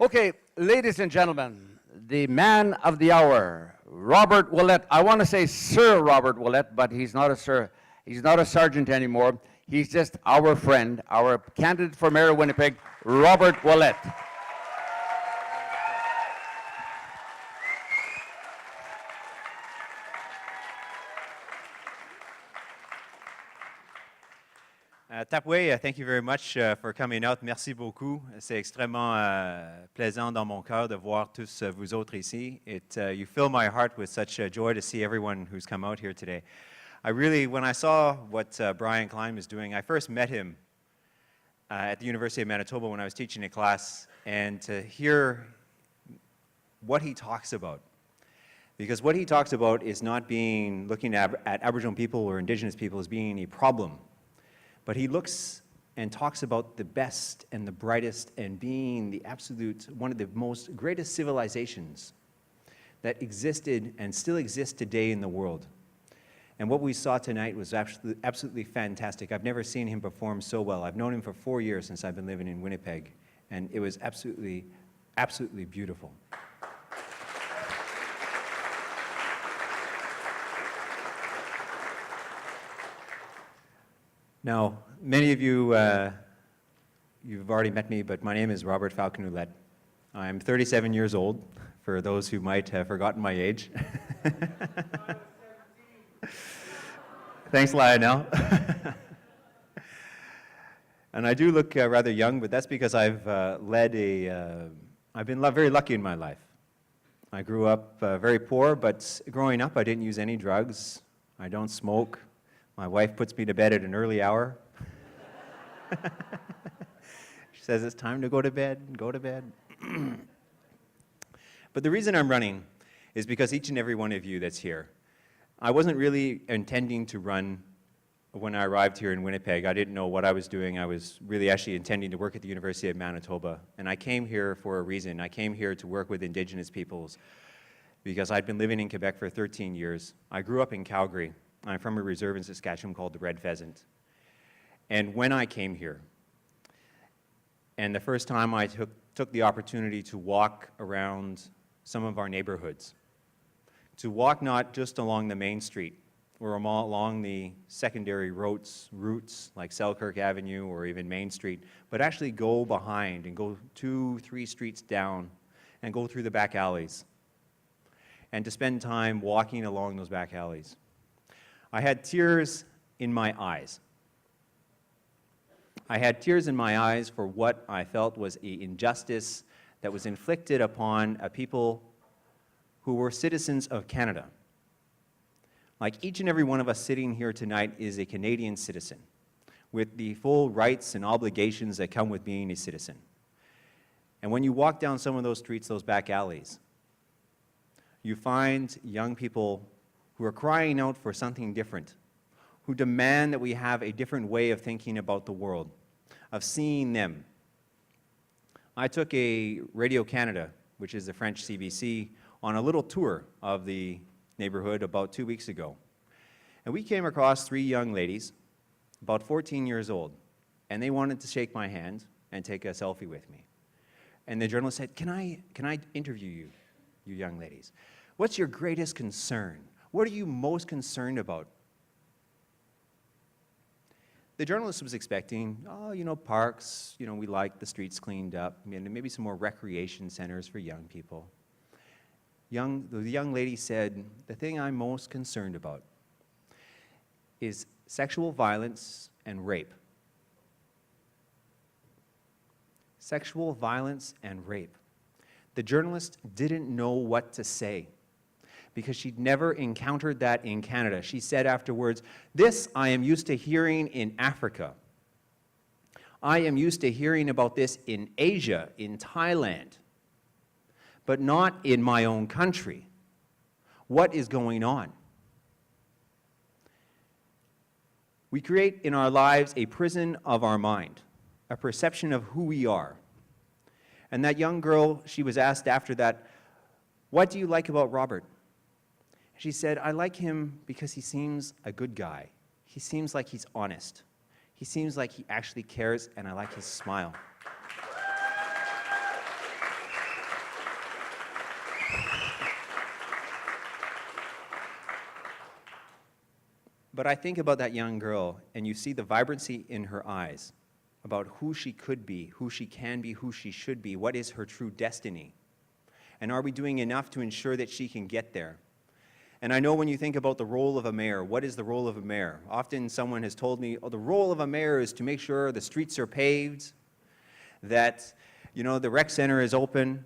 Okay, ladies and gentlemen, the man of the hour, Robert Ouellette. I want to say Sir Robert Ouellette, but he's not a sir. He's not a sergeant anymore. He's just our friend, our candidate for mayor of Winnipeg, Robert Ouellette. Tapway, thank you very much for coming out. Merci beaucoup. C'est extrêmement plaisant dans mon cœur de voir tous vous autres ici. You fill my heart with such joy to see everyone who's come out here today. When I saw what Brian Klein was doing, I first met him at the University of Manitoba when I was teaching a class, and to hear what he talks about. Because what he talks about is not looking at Aboriginal people or Indigenous people as being a problem. But he looks and talks about the best and the brightest and being the absolute, one of the most greatest civilizations that existed and still exist today in the world. And what we saw tonight was absolutely fantastic. I've never seen him perform so well. I've known him for 4 years since I've been living in Winnipeg, and it was absolutely, absolutely beautiful. Now, many of you, you've already met me, but my name is Robert-Falcon Ouellette. I'm 37 years old, for those who might have forgotten my age. Thanks, Lionel. And I do look rather young, but that's because I've been very lucky in my life. I grew up very poor, but growing up I didn't use any drugs. I don't smoke. My wife puts me to bed at an early hour. She says, it's time to go to bed, go to bed. But the reason I'm running is because each and every one of you that's here. I wasn't really intending to run when I arrived here in Winnipeg. I didn't know what I was doing. I was really actually intending to work at the University of Manitoba. And I came here for a reason. I came here to work with Indigenous peoples because I'd been living in Quebec for 13 years. I grew up in Calgary. I'm from a reserve in Saskatchewan called the Red Pheasant. And when I came here, and the first time I took the opportunity to walk around some of our neighborhoods, to walk not just along the main street or along the secondary routes like Selkirk Avenue or even Main Street, but actually go behind and go 2-3 streets down and go through the back alleys and to spend time walking along those back alleys. I had tears in my eyes. I had tears in my eyes for what I felt was an injustice that was inflicted upon a people who were citizens of Canada. Like each and every one of us sitting here tonight is a Canadian citizen with the full rights and obligations that come with being a citizen. And when you walk down some of those streets, those back alleys, you find young people who are crying out for something different, who demand that we have a different way of thinking about the world, of seeing them. I took a Radio-Canada, which is the French CBC, on a little tour of the neighborhood about 2 weeks ago. And we came across 3 young ladies, about 14 years old, and they wanted to shake my hand and take a selfie with me. And the journalist said, can I interview you, you young ladies? What's your greatest concern? What are you most concerned about? The journalist was expecting, parks, we like the streets cleaned up, maybe some more recreation centers for young people. The young lady said, the thing I'm most concerned about is sexual violence and rape. Sexual violence and rape. The journalist didn't know what to say, because she'd never encountered that in Canada. She said afterwards, this I am used to hearing in Africa. I am used to hearing about this in Asia, in Thailand, but not in my own country. What is going on? We create in our lives a prison of our mind, a perception of who we are. And that young girl, she was asked after that, what do you like about Robert? She said, I like him because he seems a good guy. He seems like he's honest. He seems like he actually cares, and I like his smile. But I think about that young girl, and you see the vibrancy in her eyes about who she could be, who she can be, who she should be, what is her true destiny. And are we doing enough to ensure that she can get there? And I know when you think about the role of a mayor, what is the role of a mayor? Often someone has told me, oh, the role of a mayor is to make sure the streets are paved, that the rec center is open,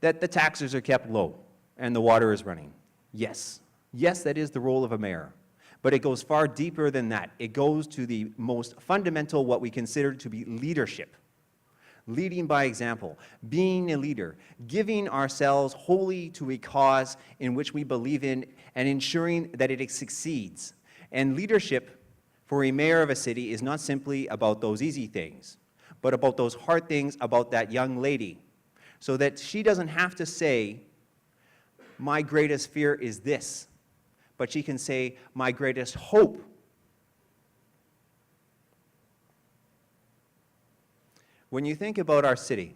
that the taxes are kept low, and the water is running. Yes, that is the role of a mayor. But it goes far deeper than that. It goes to the most fundamental, what we consider to be leadership. Leading by example, being a leader, giving ourselves wholly to a cause in which we believe in and ensuring that it succeeds. And leadership for a mayor of a city is not simply about those easy things, but about those hard things about that young lady, so that she doesn't have to say, my greatest fear is this, but she can say, my greatest hope. When you think about our city,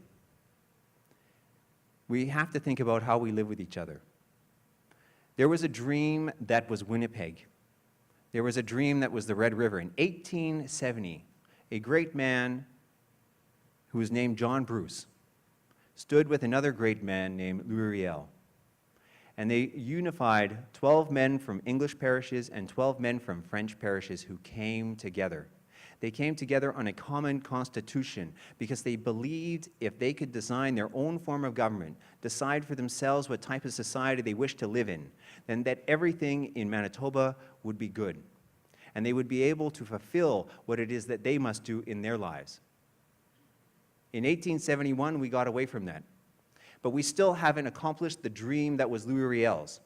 we have to think about how we live with each other. There was a dream that was Winnipeg. There was a dream that was the Red River. In 1870, a great man who was named John Bruce stood with another great man named Louis Riel. And they unified 12 men from English parishes and 12 men from French parishes who came together. They came together on a common constitution because they believed if they could design their own form of government, decide for themselves what type of society they wished to live in, then that everything in Manitoba would be good. And they would be able to fulfill what it is that they must do in their lives. In 1871, we got away from that. But we still haven't accomplished the dream that was Louis Riel's.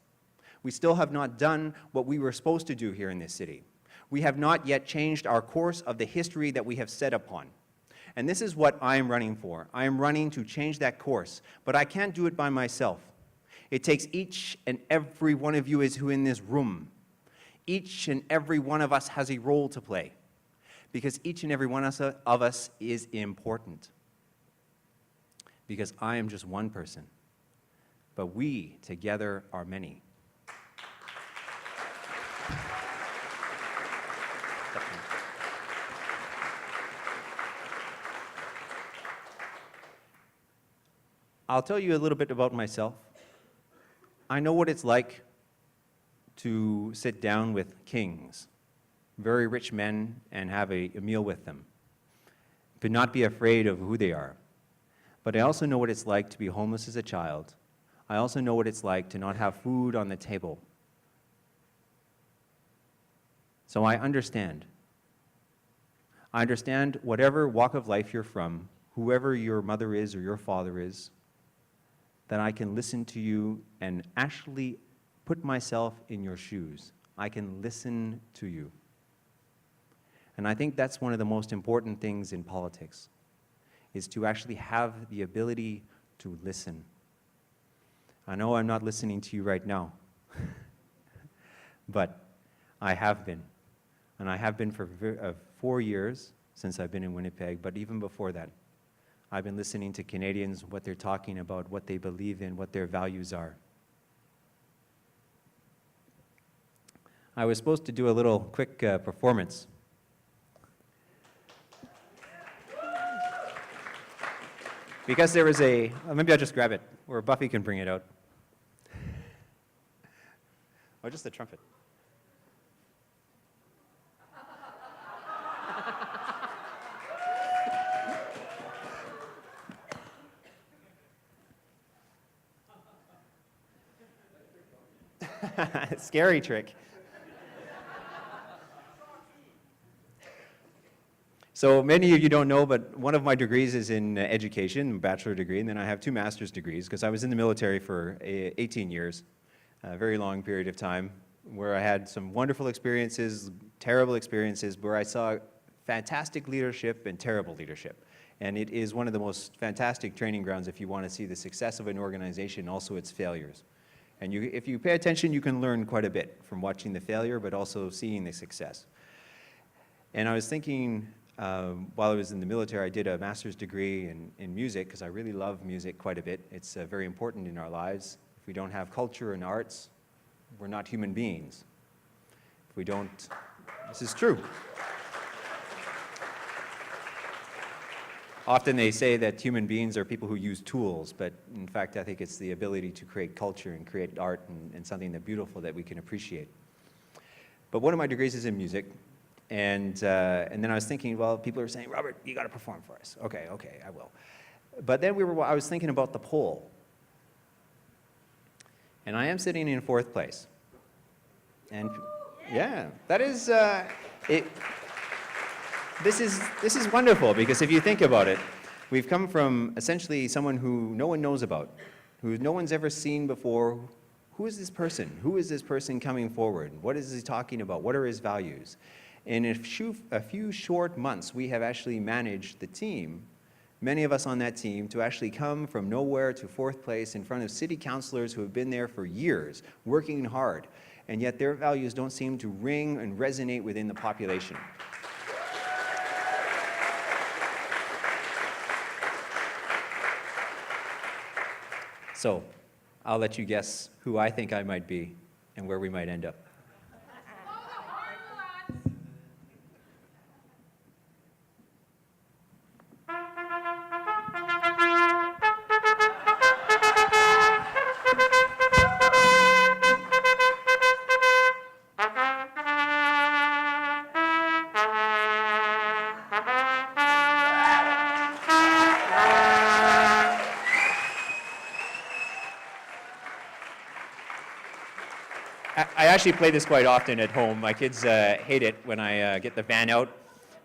We still have not done what we were supposed to do here in this city. We have not yet changed our course of the history that we have set upon. And this is what I am running for. I am running to change that course, but I can't do it by myself. It takes each and every one of you who in this room. Each and every one of us has a role to play, because each and every one of us is important. Because I am just one person, but we together are many. I'll tell you a little bit about myself. I know what it's like to sit down with kings, very rich men, and have a meal with them, but not be afraid of who they are. But I also know what it's like to be homeless as a child. I also know what it's like to not have food on the table. So I understand. I understand whatever walk of life you're from, whoever your mother is or your father is, that I can listen to you and actually put myself in your shoes. I can listen to you. And I think that's one of the most important things in politics, is to actually have the ability to listen. I know I'm not listening to you right now, but I have been. And I have been for 4 years since I've been in Winnipeg, but even before that, I've been listening to Canadians, what they're talking about, what they believe in, what their values are. I was supposed to do a little quick performance. Because there was maybe I'll just grab it, or Buffy can bring it out. Or just the trumpet. Scary trick. So many of you don't know, but one of my degrees is in education, a bachelor degree, and then I have 2 master's degrees because I was in the military for 18 years, a very long period of time, where I had some wonderful experiences, terrible experiences, where I saw fantastic leadership and terrible leadership. And it is one of the most fantastic training grounds if you want to see the success of an organization, also its failures. And if you pay attention, you can learn quite a bit from watching the failure, but also seeing the success. And I was thinking, while I was in the military, I did a master's degree in music, because I really love music quite a bit. It's very important in our lives. If we don't have culture and arts, we're not human beings. If we don't, this is true. Often they say that human beings are people who use tools, but in fact, I think it's the ability to create culture and create art and something that beautiful that we can appreciate. But one of my degrees is in music, and then I was thinking, well, people are saying, Robert, you got to perform for us. Okay, I will. But then I was thinking about the poll, and I am sitting in 4th place. And yeah, that is This is wonderful, because if you think about it, we've come from essentially someone who no one knows about, who no one's ever seen before. Who is this person? Who is this person coming forward? What is he talking about? What are his values? In a few short months, we have actually managed the team, many of us on that team, to actually come from nowhere to 4th place in front of city councilors who have been there for years, working hard, and yet their values don't seem to ring and resonate within the population. So, I'll let you guess who I think I might be and where we might end up. I actually play this quite often at home. My kids hate it when I get the van out,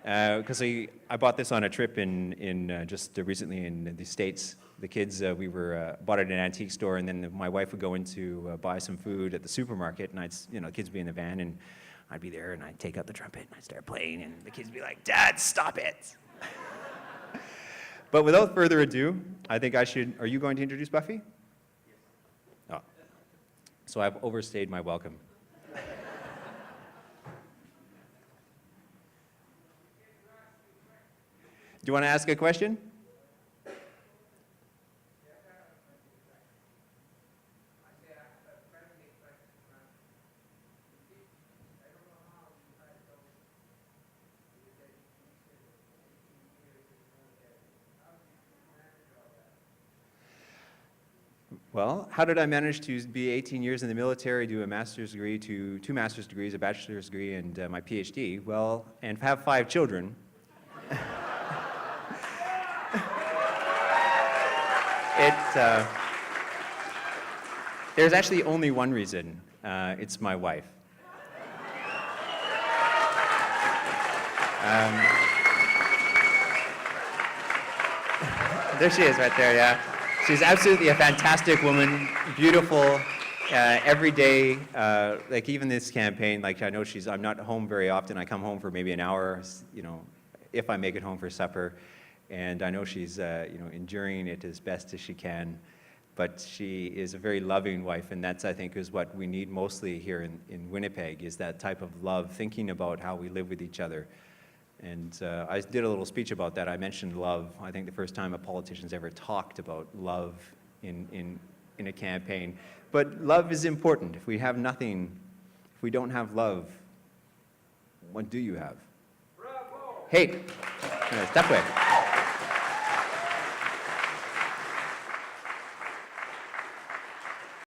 because I bought this on a trip in just recently in the States. The kids, we bought it at an antique store, and then my wife would go in to buy some food at the supermarket, and the kids would be in the van, and I'd be there, and I'd take out the trumpet, and I'd start playing, and the kids would be like, Dad, stop it! But without further ado, I think are you going to introduce Buffy? Oh. So I've overstayed my welcome. Do you want to ask a question? Well, how did I manage to be 18 years in the military, do a master's degree, two master's degrees, a bachelor's degree, and my PhD? Well, and have 5 children. There's actually only one reason. It's my wife. There she is right there, yeah. She's absolutely a fantastic woman, beautiful, every day, like even this campaign, like I know I'm not home very often. I come home for maybe an hour, if I make it home for supper. And I know she's, enduring it as best as she can. But she is a very loving wife, and that's, I think, is what we need mostly here in Winnipeg, is that type of love, thinking about how we live with each other. And I did a little speech about that. I mentioned love. I think the first time a politician's ever talked about love in a campaign. But love is important. If we have nothing, if we don't have love, what do you have? Bravo! Hey, step away.